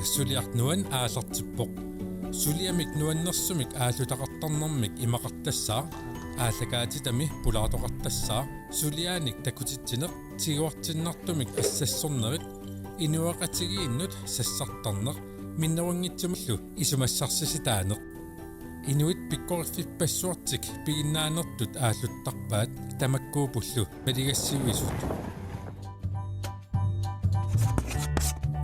Suliarnuan aalartippoq suliamik nuannersumik aalutaqartarnermik imaqartassaa ааллакаатитами пулаатоқартассаа сулиааник такутитсинеқ тигуартиннартумик ассассорнерит инуақатигииннут сассартарнеқ миннерунгитсималлу исумассарсиситаанеқ инуит пиккориффиппассуартик пигиннаанертут ааллуттарпаат тамаккуупуллу малигассивисут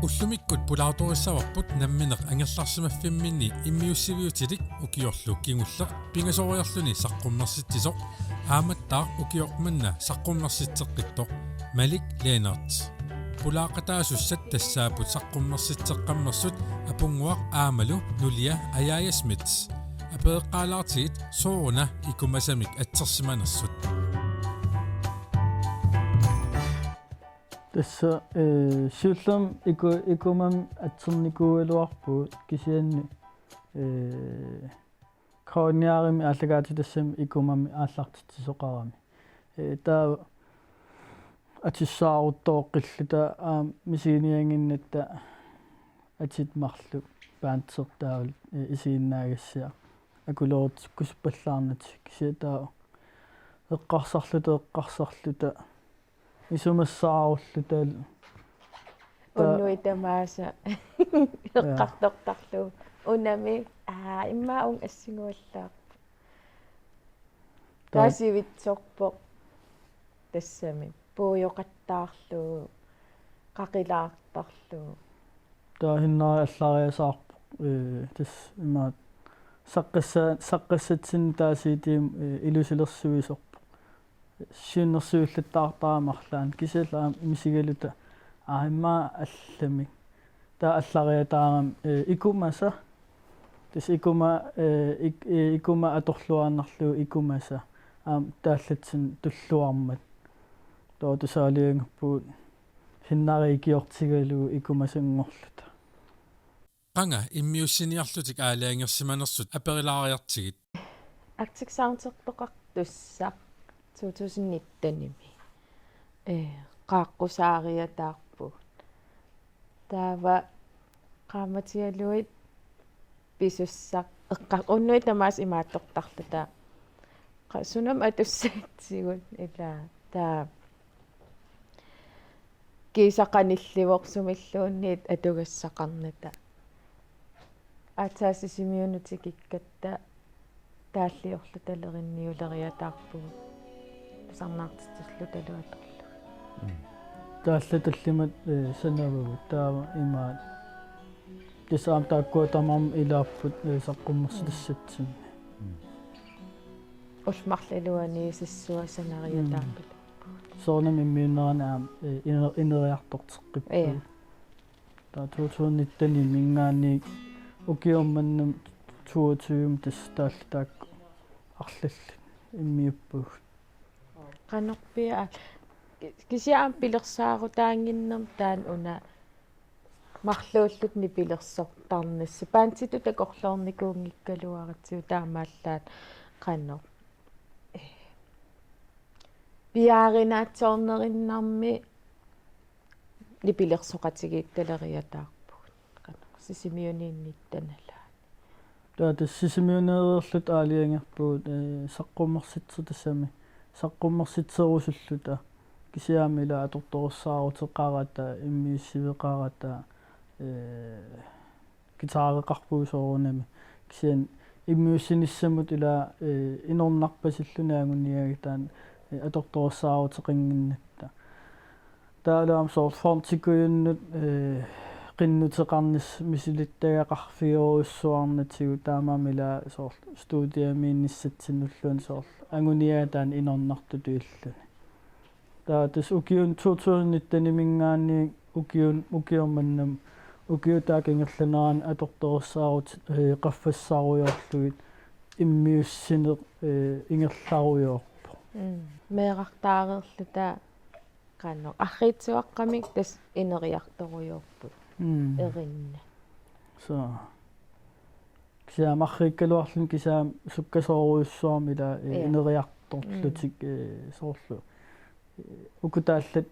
уллумиккут пулааториссаварпут намминеқ ангерларсимаффимминни иммиуссивиутилик укиорлу кингуллеқ пингасориарлуни саққуммерситсисоқ ааматтаа укиорманна саққуммерситсеққиттоқ малик ленарт пулаақатаасуссат тассаапут саққуммерситсеққаммерсут апунгуақ аамалу нулия аяясмит апеэққаалаартигит сооруна икумасамик атсерсиманерсут tässä syllam ikumam atsernikууaluarpuut kisianni kraaniarimi allagaatitassam ikumami aallartitsoqarami taa atissaaruttooqqilluta misiinianginnatta atitmarlu paantsertaavul isiinnaagassiaq akuloort kuspallaarnat kisiataa eqqarsarluta isumassaarullutaal unnuitamaasa eqqartortarlu unami imma un assinguallaaq taasivitsorpoq tassami puujoqattaarlu qaqilaartarlu taahinnari allariasaarpoq tas imma saqqassatsin taasiitiim ilusilersuisorpoq сиуннэрсуиллаттаартарамарлаан кисалаа мисигалута аимма аллами таа аллариатаарам икумаса тис икума аторлуааннарлуу икумаса тааллатсин туллуармат тоо тусаалиангпуут хиннарикиортигалуу икумасангорлута qanga immiussiniarlutik aalaangersimanersut aperilaaриартигит актиксаунтерпеқартусса 2019-ними qaaqqusaariataarpuut taava qaamatialuit pisussaq unnuit tamaas imaattortarluta sunam atussaatsigut ila taa kiisaqanillivoqsumilluunniit atugassaqarnata атаасисимиунутикиккатта тааллиорлу талеринниулериатаарпугу сарнаартиллу талуаторлу тааллаталлимат санавагу таава имаат тисаам тааккуатамам илаарпут саққуммерсилассатсин улмарлалуани сиссуа санариатаарпут соонам иммиуннеранаам инериартортеққиппу таа 2019 мингаани укиорманнам 22 тастаалтаакку арлалли иммиуппуг qanорпиа кисиаам пилерсаарутаангиннерм таан уна марлууллут нипилерсортарнасса паантиту такорлоорникуунгиккалуаратсиу таамааллаат qanor пиааринаатсоорнериннарми нипилерсоқатигиитталериатаарпугут qanor сисимиуниинниттанала таата сисимиунеерлут аалиангерпуут саққуммерситсутассами саққуммерситсерусуллута кисиаамила аторторуссаарутеқарата иммиуссивеқарата гитаареқарпуусоорунами кисиан иммиуссиниссамут ила инорнарпасиллунаангуниагитаан аторторуссаарутеқингиннатта таалаам соорфортикуйуннут qinnuteqarnis misilиттагақарфиоруссуарнатигу таамаамила соор студиамиинниссатсиннуллуун соор ангуниаатаан инорнартуту иллуни таа тас укиун 2019-нимингаани укиорманнам укиутаакингерланеран аторторуссаарут qaffassaruйорлугит иммиуссинеқ ингерларуйоорпо меэқартаарерлута qanor арриитсуаққамик тас инериарторуйорпут эринна so кисаам арриккалуарлун кисаам суккасооруйуссуармила инериарторлутик соорлу укутааллат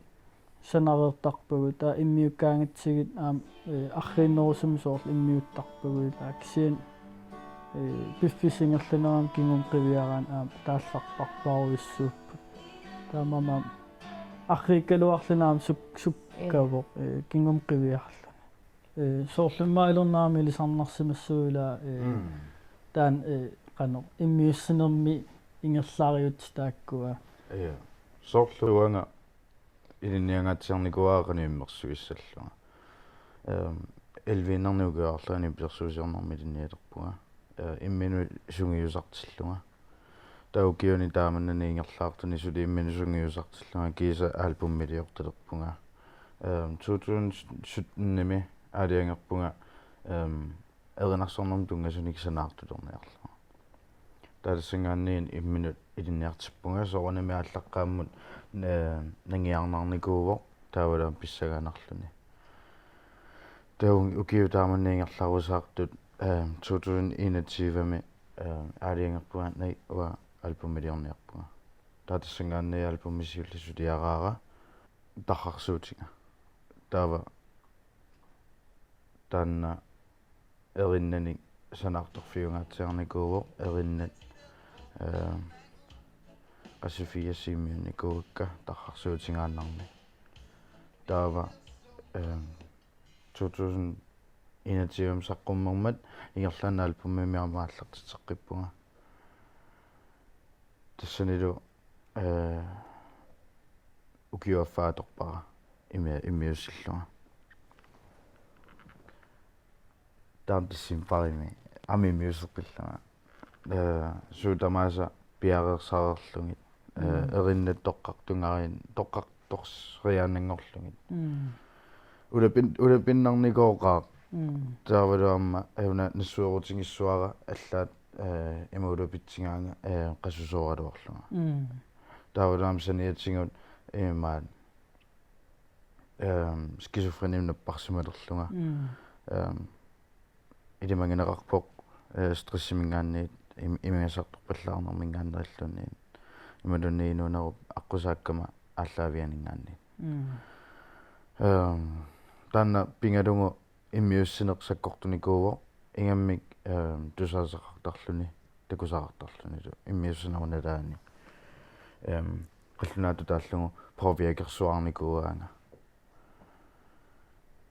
санареэртарпагу таа иммиуккаангатсигит аррииннерусум соорл иммиуттарпагу таа кисиан пиффисингерланерам кингум qivиараан таалларпарпаруйуссууппут таамама аррииккалуарлунаам суккавоқ кингум qivиарлуна соорлуммаилернаами лисарнарсимассуила таан qano иммиуссинерми ингерлаариут тааккуа соорлуанга илинниангатсиарникуаагани иммерсуиссаллуга элвиннарнугуарлаани персуусиорнарми илинниалерпуга иммину сунгиусартиллуга таукиони тааманнани ингерлаартани сули иммину сунгиусартиллуга киса альбуммилиорталерпуга 2017 алиангерпуга эринарсорнэрм тунгасуник санаартулерниарлуга таалассангаанниин имминут илинниартиппунга соорнами аллаққааммут нангиарнарникууво таавалаам писсагаанарлуни таун укиутааманниингерларусаартут 2021ми аалиангерпуга най уа альбуммилиорниарпуга таатассангаанни альбуммисиуллисулиараара таррарсуутинга таава таанна эриннани санаарторфиунгаатсиарникууво эриннат qassufiassiimmiunnikugakka tarrarsuutigaannarmi taava 2021 saqqummermat ingerlaana albummimiarmaallertiteqqippunga tassanilu ukiuaffaatorpara immiussilluga taamtissim parimi amimmiuseqillama suutamaasa piareersaarerlungit erinnet toqqartungarin toqqartorsriaanangorlungit ulepinnarnikooqaaq taavaluamma auna nassuurutingissuara allaat imuulupitsingaanga qassusuoraluarlunga taavaluam saniatingut imaat skizofrenim napparsimalerlunga ilimangineqarpoq stressimingaanniit имиасартарпаллаарнэрмингаанериллуни ималунниинуунеруп аққусааккама ааллаавианингаанни таанна пингалугу иммиуссинеқсаккортуникууво ингаммик тусаасақартарлуни такусаартарлуни иммиуссинеруналаани qillunaatu тааллугу провиакерсуарникууаанга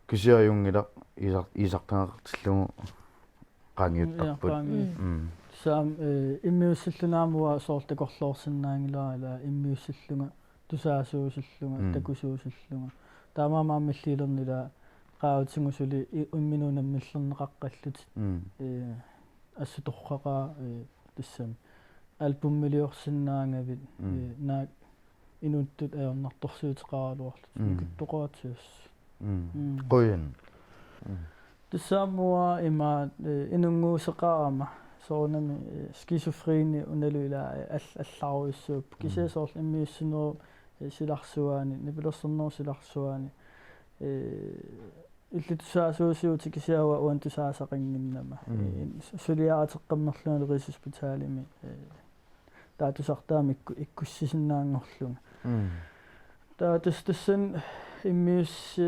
кисиаюнгила исартангартиллугу qaangiuttarput saam immiussillunaamuа soortakорлоорсинаангилаала иммиуссиллунга тусаасуусиллунга такусуусиллунга таамаамааммиллиилернила qaavutiнгусули имминуунаммиллернеқаққаллут ассуторрақаа тассам альбуммилиорсинаангавит наак инуттут аернарторсуутеқаралуарлут киттоқаатиус qoyan тассаамуа има инунгуусеқарама соорнами скизофрени уналуила алларуиссууп кисаасоорл иммиуссинеру силарсуаани нипилерсернеру силарсуаани иллитусаасуусиути кисаава уантусаасақингиннама сулиаратеққаммерлуна рисуспиталими таатусартаамикку иккуссисиннаангорлунга таатустассан иммиус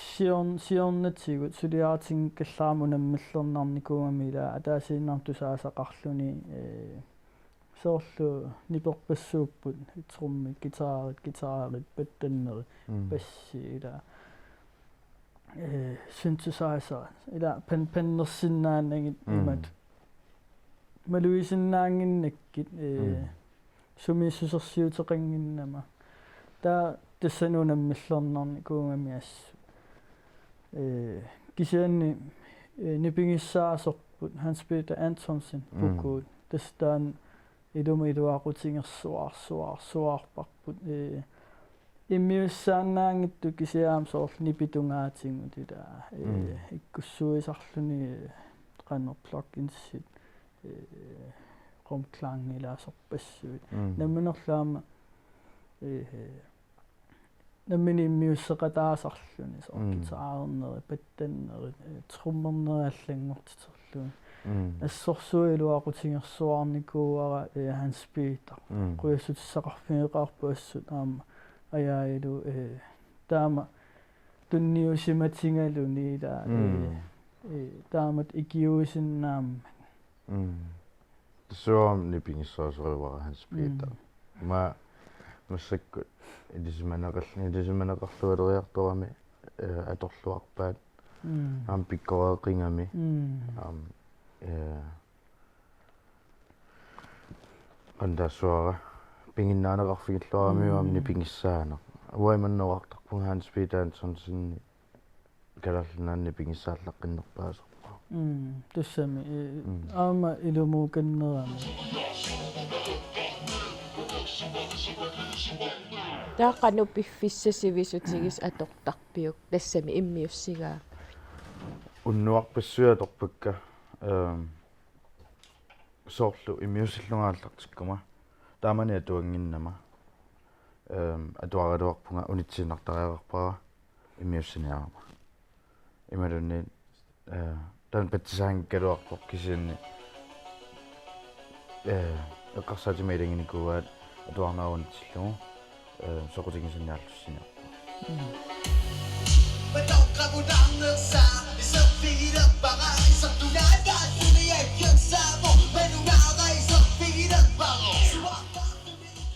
сиорнатсигут сулиаратин каллаамунаммиллернарникуугамила атаасииннартусаасақарлуни соорлу ниперпассууппут итсорми гитаарит паттаннери пассиила synthesizer ila паннерсиннаанагит имат малуисиннаангиннаккит сумиссусерсиутеқангиннама таа тассанунаммиллернарни куунгамиассу кисианни нипингиссаасорпут Hans Peter Antonsen пукуут тастаан илумилуақутингерсуарпарпут иммиуссаанаангитту кисиаам соорл нипитунгаатингут ила иккуссуисарлуни qanner plugins qomklaangilaasorpassuut намминерлаама наммини иммиуссеқатаасарлуни соор гитаарнери паттаннери труммернериаллангортитерлуни ассорсуилуақутингерсуарникууара Hans Peter quyassutissaqarfineqarpu assut aama ajaayilu таама тунниусиматингалуни ила таамат икиуисиннаама Суамни пингиссаасоривара ханспиита ма массакку илисиманеқарлуалериарторами аторлуарпаат аам пиккореқингами аам андасуара пингиннаанеқарфигиллуарамиуамни пингиссаанеқ уайманнеқартарпун ханспиитаан сонсинни калерлнаанни пингиссааллаққиннерпаасерпа туссами аама илумууканнерами таақану пиффиссасивисутигис атортарпиук тассами иммиуссигаа уннуарпассуаторпакка соорлу иммиуссиллунгааллартиккума таамани атуангиннама атуаралуарпунга унитсинартариақарпара иммиуссиниарама ималунни тан патсаангкалуарпоқ кисиинни эққарсаатимаилангиникууаат атуарнаарунитсиллугу соқутингисинниарлуссиниарпа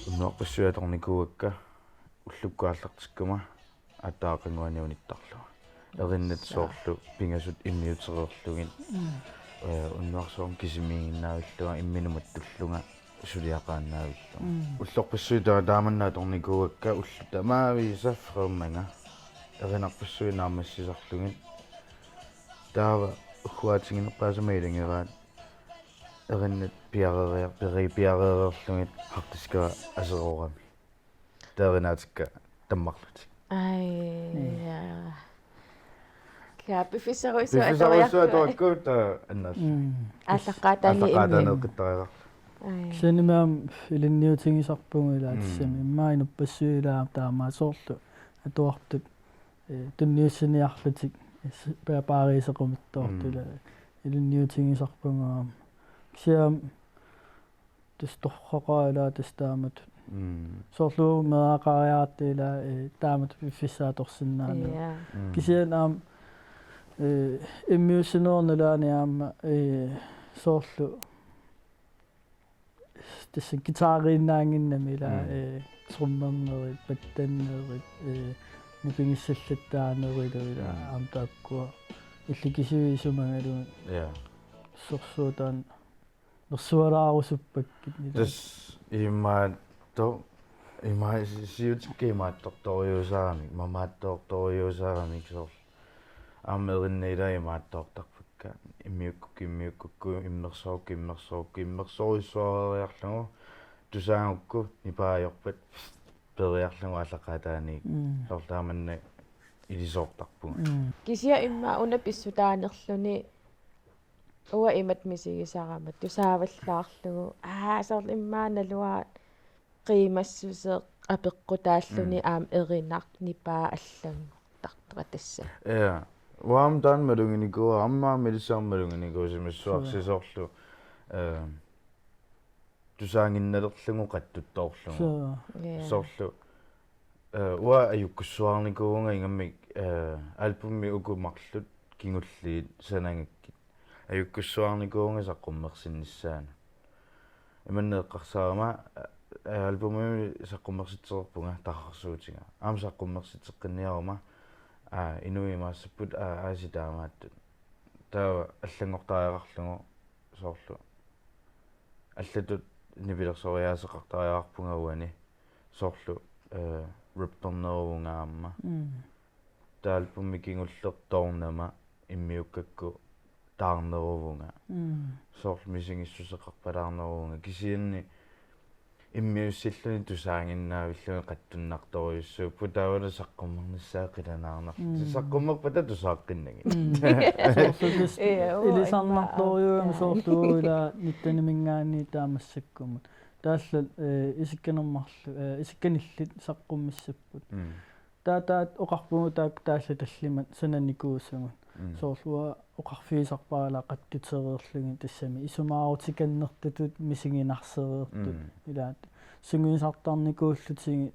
уннуарпассуаторникууакка уллуккааллартиккума аттаақангуаниуниттарлуга эриннат соорлу пингасут иммиутерерлугин уннуарсоорм кисимииннаавиллуга имминумат туллунга сулиақааннаавиллу уллорпассуитаа тааманнааторникууакка уллу тамаависаффреерманга эринарпассуинаамассисарлугин таава ухуаатингинерпаасамаилангераат эриннат пиареерлугит хартискава асероорами таарinaatикка таммарлути ай пиффисаруисуатораккута аннаас аллаққаатаани сенимаам илинниутингисарпунгила тассами иммаинуппассуилаа таамаасоорлу атуартут тунниуссиниарлутик папаарисеқумиттоортула илинниутингисарпунгаам кисиам тусторхоқаала тастаамат соорлу мераақариаартила таамат пиффисааторсиннаана кисианаам иммиуссинернулааниаама соорлу тасса гитарииннаангиннамила труммернерит паттаннерит нипингиссаллаттаанерилуила аамтааккуа илликисуисумагалу сорсуутаан нерсуалаарусуппаккит тас имаатто сиутиккимаатторториусаарами мамаатторториусаарами кисорл аамериннеила имаатторторпакка иммиукку иммерсоруссуариарлугу тусаангукку нипаajorpat периарлугу аллақаатааник соорлааманна илисоортарпуга кисиа имма унаписсутаанерлүни уа имат мисигисарамат тусааваллаарлугу сорл иммааналуаат қимассусеэ апеққутааллуни аам эринар нипаа аллагу тартера тасса Waam dan madunginiko amma milisarmalunginiko simissuarsisорlu тусаангинналерлугу қаттутторлугу сорlu уа аюккуссуарникууга ингаммик альбумми укумарлут кингуллиит санангаккит аюккуссуарникууга саққуммерсиннссаана иманнеэққарсаарама альбумми саққуммерситсерпунга таррсуутинга аама саққуммерситеққинниарума инуимаассаппут ааситаамааттут таа аллангортариақарлугу соорлу аллатут нивилерсориаасеқартариаарпунгауани соорлу реппернерунгаама таалпумми кингуллерторнама иммиуккакку таарнерувунга соорлу мисингиссусеқарпалаарнерувунга кисианни иммиуссиллуни тусаангиннаавиллуни қаттуннарторюссууппу таавала саққуммерниссаақиланаарнар саққуммерпата тусааққиннаги илисарнарторюум соорлууила ниттанимингаани таамассаккумут тааллал исикканермарлу исикканиллит саққуммиссаппут таатаат оқарпугу таак таалла таллимат сананикуусугут соорлуа оқарфиисарпаала қаттутерерлуги тассами исумаарутиканнертутут мисигинарсереертут илаат сунгуисартарникууллутиги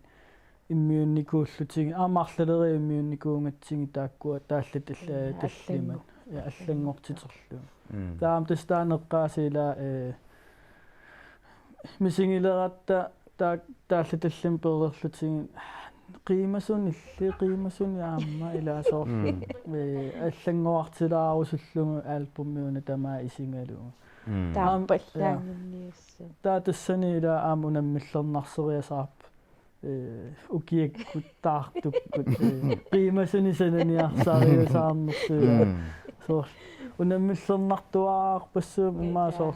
иммиунникууллутиги аамаарлалери иммиунникуунgatсиги тааккуа тааллат таллимат аллангортиторлу таам тастаанеққаасила мисингилератта тааллаталлим перерлутиги қимасуни аама илаасоорлу аллангоартилаарусуллугу альбуммиуна тамаа исингалугу тааппаллаангинниусса таатассани ила аамунаммиллернарсериасаарп укиаккут таартуккут қимасуни сананиарсаариусаарнерсуя соор унаммиллернартуаарпассуум имаасоор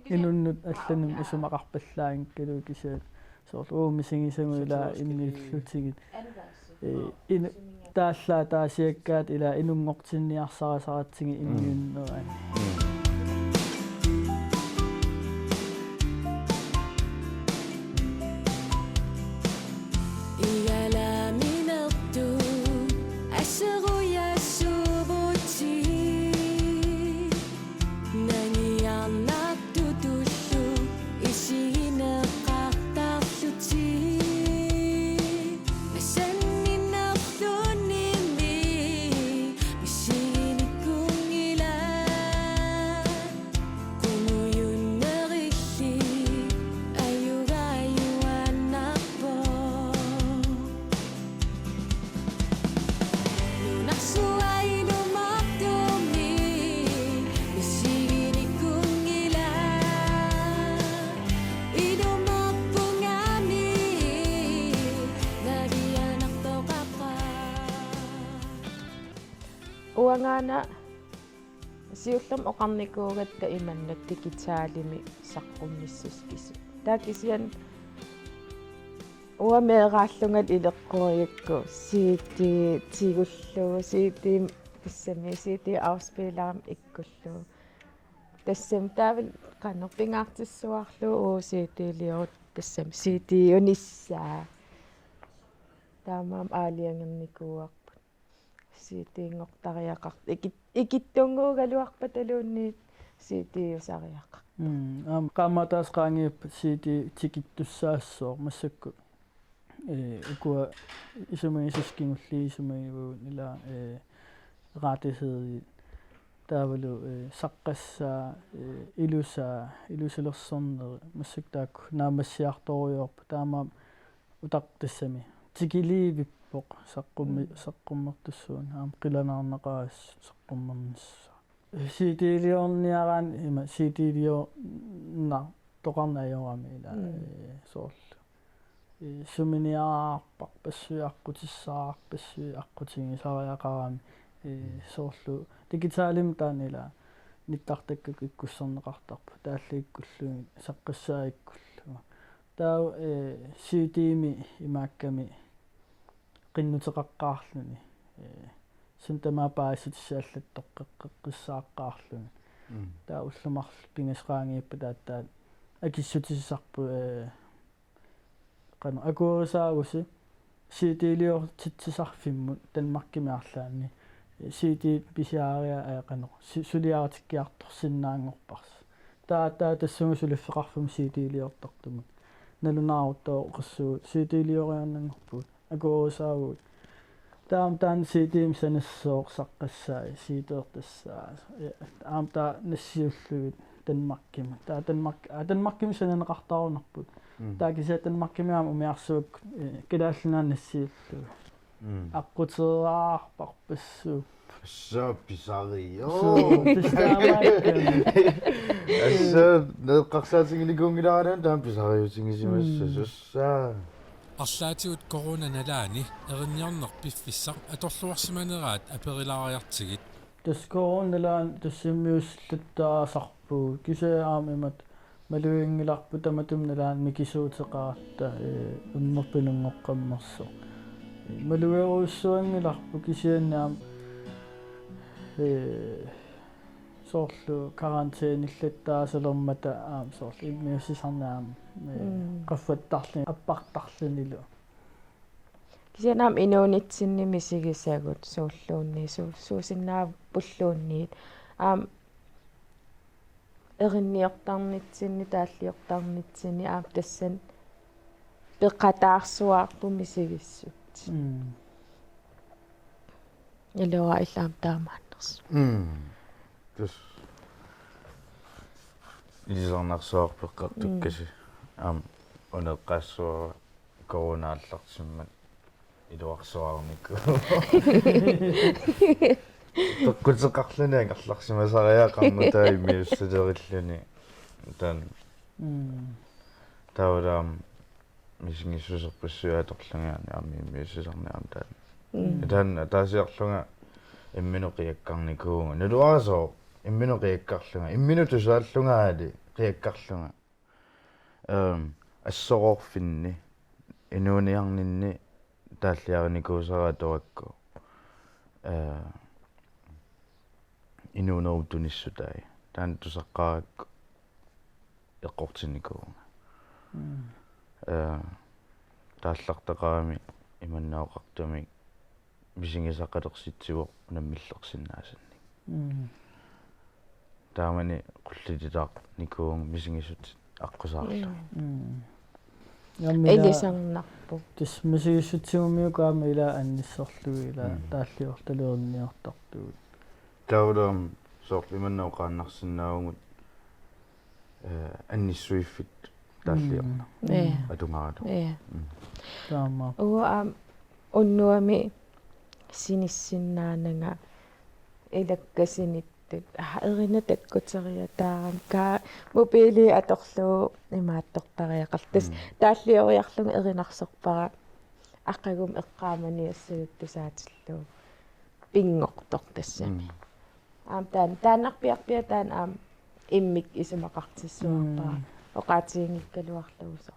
инуннут алланум исумақарпаллаангкалу кисаат соор мисигисагуила иммиллутигит ин тааллаа таасиаккаат ила инунгортинниарсарасаратсиги иммиуннераа уангаана сиуллам оқарникуугатта иманнат дигитаалими саққуммиссус киси таакисиан уамеэрааллунгат илеққуриакку сити тигуллуу сити тассами сити ауспиларам иккуллуу тассам таавал каннерпингаартиссуарлуу уу ситилиорут тассам сити юниссаа таамаам аалиангерникууақ ситиингортариақарт икиттунгуугалуарпаталуунниит ситиусариақар qaamataas qaangiip siiti tikittussaassoo massakku ukua isumagisiskinulli isumagivuun ila raatiseedi taavalu saqqassaa ilusalersorneri massuk taakku naamassiartoriorpa taamaam utaqtassami tikiliivippoq saqqummertussuun aam qilanarneqaas saqqummernissaa siitiliorniaraan ima siitiliorna toqarnaajorami ila soorlu suminiaarpaq passuiaqqutissaaaq passuiaqqutigisariaqarami soorlu digitaalim taanila nittartakkuk ikkusserneqartarpu taalliikkullugi saqqassaaikkullu taa siitiimi imaakkami qinnuteqaqqaarluni сунтамаапааситсааллаттоққеққиссааққаарлуни таа уллумарл пингасраангииппа тааттаат акиссутиссарпу қана акуорисаагуси ситилиор титсисарфиммут танмаркимиарлаанни сити писиариа қано сулиаратиккиарторсиннаангорпарс таа тассугу сулиффеқарфум ситилиортартумут налунааруттоо қассуу ситилиориарнангорпут акуорисаагут таам таан ситим санассоо саққассаа сиитертассаа аамта нассиуллугит танмаркима таа танмаркими сананеқартаарунарпут таа киса танмаркимиаама умиарсуак килааллунаан нассиуллуг аққутераарпарпассуу Så bizarrio. Asså, neqqarsaatigilikungilaaran taam bizarriutigisimassa. арлаатигут коронанalаани эринниарнер пиффиссақ аторлуарсиманераат аперилаариартигит таскооннелаан тассиммиуслаттаасарпуу кисааамимат малуингиларпу таматумнелаан микисуутеқаратта уммерпинунгоққаммерсо малуируссуангиларпу кисианнаам соорлу карантeenиллаттаасалермата соорлу иммиуссисарнаам qaffаттарлни аппартарлунилу кисианаам инуунитсинними сигисаагут сууллуунни суусиннаа пуллуунниит эринниортарнитсинни тааллиортарнитсинни tassan peqataarsuarpu misigissut ilua illaam taamaanners tus isarnarsuarpeqqartukkasi uneqqaassuara coronaallarsimmat iluarsuarnikku tokkutseqarluni aqarlarsimasariaqarnutaai miussiterilluni tan taulaam misingissuserpussuatorlangaani armi miussisarniam tan taasiarlunga imminuqiakkarnikuunga nuluarasoo imminuqiakkarlunga imminutusaallungaali qiakkarlunga assoroorfinni inuuniarninni тааллиарникуусаратуакку инуунерутунissutaи таан тусаққаракку эққортинникуунга тааллартақарами иманнаоқартуми мисингисаққалерситсуо наммиллерсиннаасанни таамани қуллитилаақ никуун мисингисут аққусаарлу элисарнарпу тис мисигиссутсигумиукаама ила анниссорлуи ила тааллиорталерниартартугут таулам соорлиманнаоқааннарсинаагумут анниссуиффит тааллиорна атунгарату таама уа уннуами синиссиннаанага илаккасиниттут эрина таккутериатаарам ка мобили аторлуу имааттортариақартас тааллиориарлуга эринарсорпара аққагум эққааманиассагуттусаатиллуу пингоқтор тассами тааннарпиарпиа таан иммик исумақартиссуарпара оқаатиингиккалуарлугусоорлу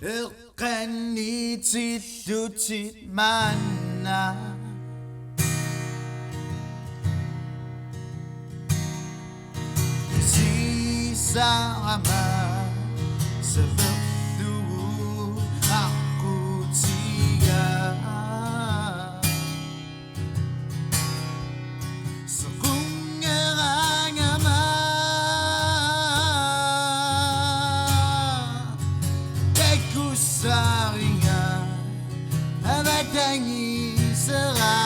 Eqqannitillutit manna Sisama Savertu Aqutia Sakungerangama Tekusaringa Abatangi Sera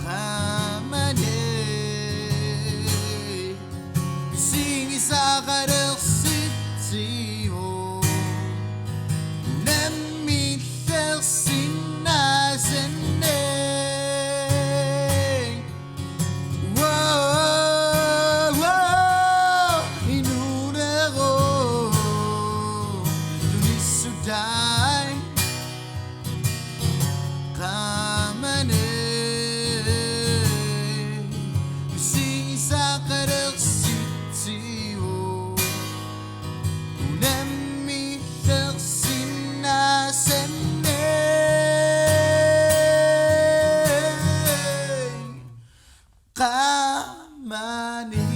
Kamane Singi sa karersitio Nemmither sinasene Inunero Tunisudai Kamane Singi sa karersitio Nemmither sinasene Kamane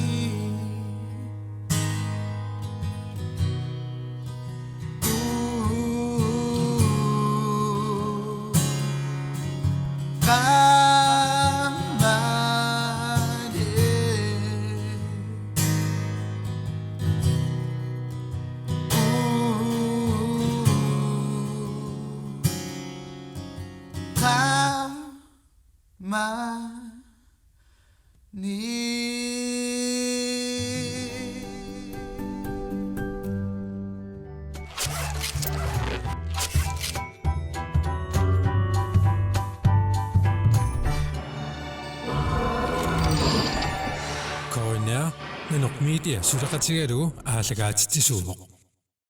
Korina nanok media sulaqatigalu aalagaatitisuumoq